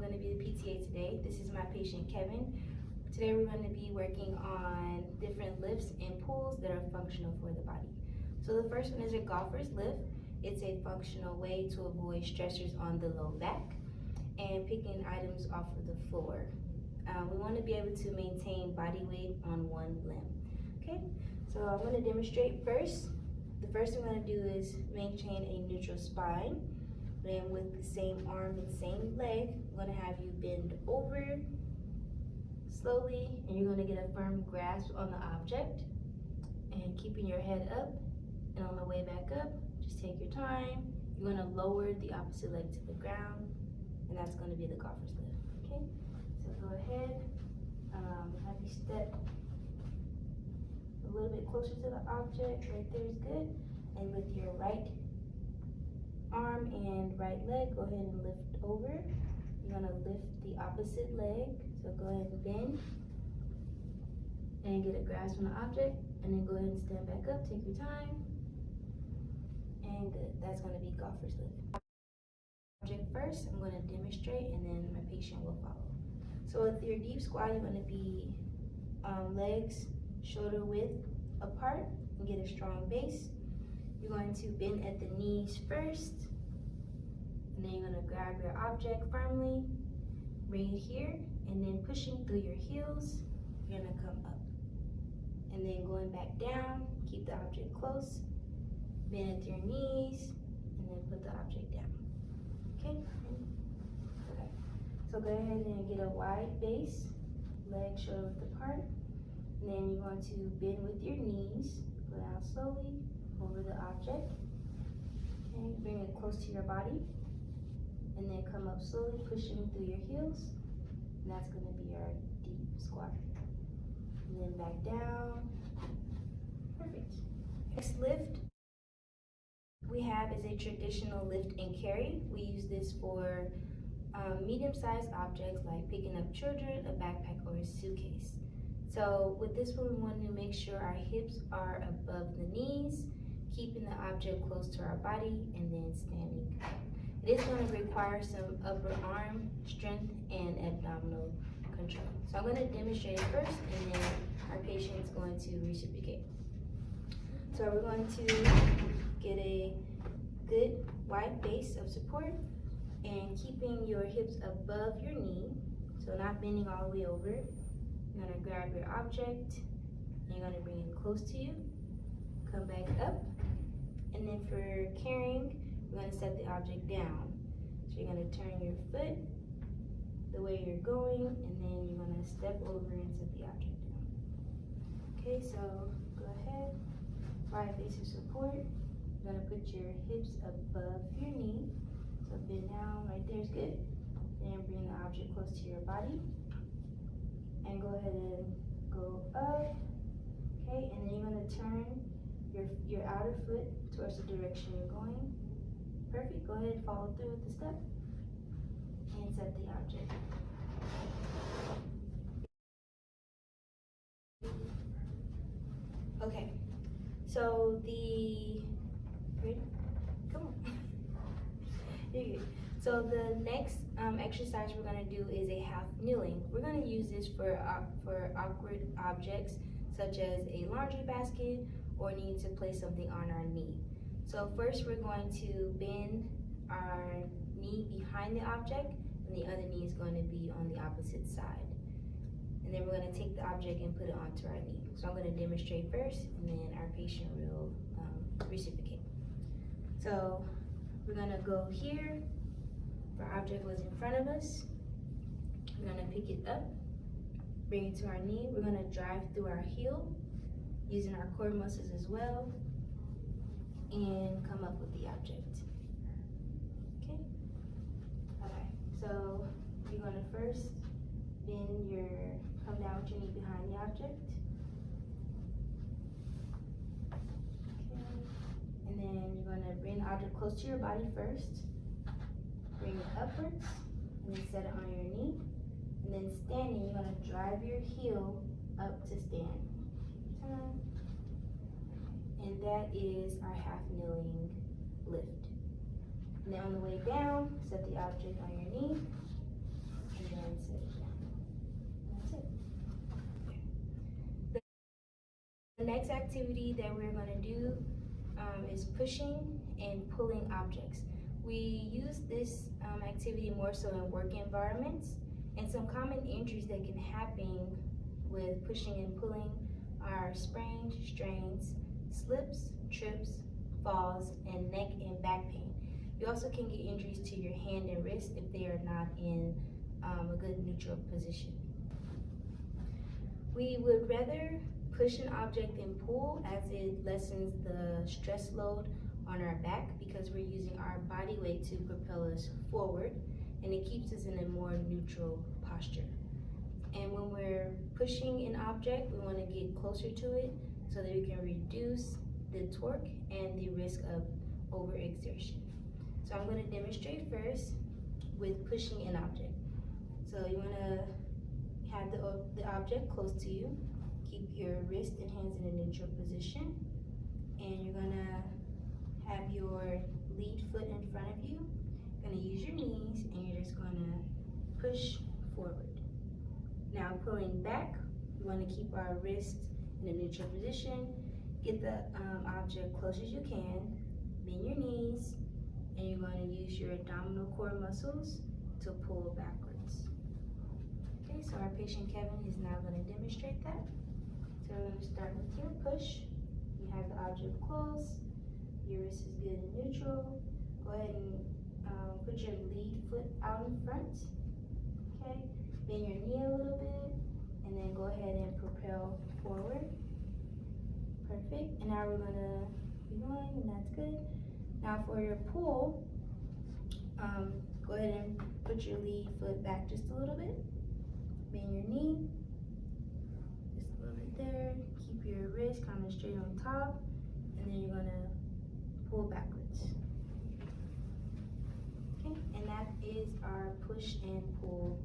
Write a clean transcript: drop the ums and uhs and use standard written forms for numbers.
going to be the PTA today. This is my patient Kevin. Today we're going to be working on different lifts and pulls that are functional for the body. So the first one is a golfer's lift. It's a functional way to avoid stressors on the low back and picking items off of the floor. We want to be able to maintain body weight on one limb. Okay, so I'm going to demonstrate first. The first thing I'm going to do is maintain a neutral spine. Then with the same arm and same leg, I'm going to have you bend over slowly, and you're going to get a firm grasp on the object and keeping your head up. And on the way back up, just take your time. You're going to lower the opposite leg to the ground, and that's going to be the golfer's lift. Okay, so go ahead, have you step a little bit closer to the object. Right there is good. And with your right arm and right leg, go ahead and lift over. You're going to lift the opposite leg, so go ahead and bend and get a grasp on the object, and then go ahead and stand back up. Take your time, and good. That's going to be golfer's lift. Object first, I'm going to demonstrate, and then my patient will follow. So with your deep squat, you're going to be legs shoulder width apart and get a strong base. You're going to bend at the knees first, and then you're going to grab your object firmly, bring it here, and then pushing through your heels, you're going to come up. And then going back down, keep the object close, bend at your knees, and then put the object down. Okay? Okay. So go ahead and get a wide base, legs shoulder width apart. And then you're going to bend with your knees, go down slowly over the object. Okay, bring it close to your body. And then come up slowly, pushing through your heels. And that's going to be our deep squat. And then back down. Perfect. Next lift we have is a traditional lift and carry. We use this for medium-sized objects like picking up children, a backpack, or a suitcase. So with this one, we want to make sure our hips are above the knees, keeping the object close to our body, and then standing up. It is going to require some upper arm strength and abdominal control. So I'm going to demonstrate it first, and then our patient is going to reciprocate. So we're going to get a good wide base of support and keeping your hips above your knee, so not bending all the way over. You're going to grab your object, and you're going to bring it close to you, come back up, and then for carrying, we're going to set the object down. So you're going to turn your foot the way you're going, and then you're going to step over and set the object down. Okay, so go ahead, wide base of support. You're going to put your hips above your knee, so bend down, right there is good. Then bring the object close to your body. And go ahead and go up, okay? And then you're going to turn your outer foot towards the direction you're going. Perfect. Go ahead and follow through with the step and set the object. Okay. So come on. You're good. So the next exercise we're going to do is a half kneeling. We're going to use this for awkward objects such as a laundry basket or need to place something on our knee. So first we're going to bend our knee behind the object, and the other knee is going to be on the opposite side. And then we're going to take the object and put it onto our knee. So I'm going to demonstrate first, and then our patient will reciprocate. So we're going to go here. Our object was in front of us. We're going to pick it up, bring it to our knee. We're going to drive through our heel, using our core muscles as well, and come up with the object. Okay? Okay, so you're going to first come down with your knee behind the object. Okay, and then you're going to bring the object close to your body first. Bring it upwards, and then set it on your knee. And then standing, you're going to drive your heel up to stand. And that is our half kneeling lift. And then on the way down, set the object on your knee. and set it down. That's it. The next activity that we're going to do is pushing and pulling objects. We use this activity more so in work environments, and some common injuries that can happen with pushing and pulling are sprains, strains, slips, trips, falls, and neck and back pain. You also can get injuries to your hand and wrist if they are not in a good neutral position. We would rather push an object than pull, as it lessens the stress load on our back because we're using our body weight to propel us forward, and it keeps us in a more neutral posture. And when we're pushing an object, we want to get closer to it so that we can reduce the torque and the risk of overexertion. So I'm going to demonstrate first with pushing an object. So you want to have the object close to you. Keep your wrist and hands in a neutral position. And you're going to have your lead foot in front of you. You're going to use your knees and you're just going to push forward. Now pulling back, we want to keep our wrist in a neutral position. Get the object close as you can. Bend your knees, and you're going to use your abdominal core muscles to pull backwards. Okay, so our patient Kevin is now going to demonstrate that. So we're going to start with your push. You have the object close. Your wrist is good and neutral. Go ahead and put your lead foot out in front. Okay, bend your knee a little bit, and then go ahead and propel forward. Perfect. And now we're going to be going, and that's good. Now for your pull, go ahead and put your lead foot back just a little bit. Bend your knee, just a little bit there. Keep your wrist kind of straight on top, and then you're going to pull backwards. Okay, and that is our push and pull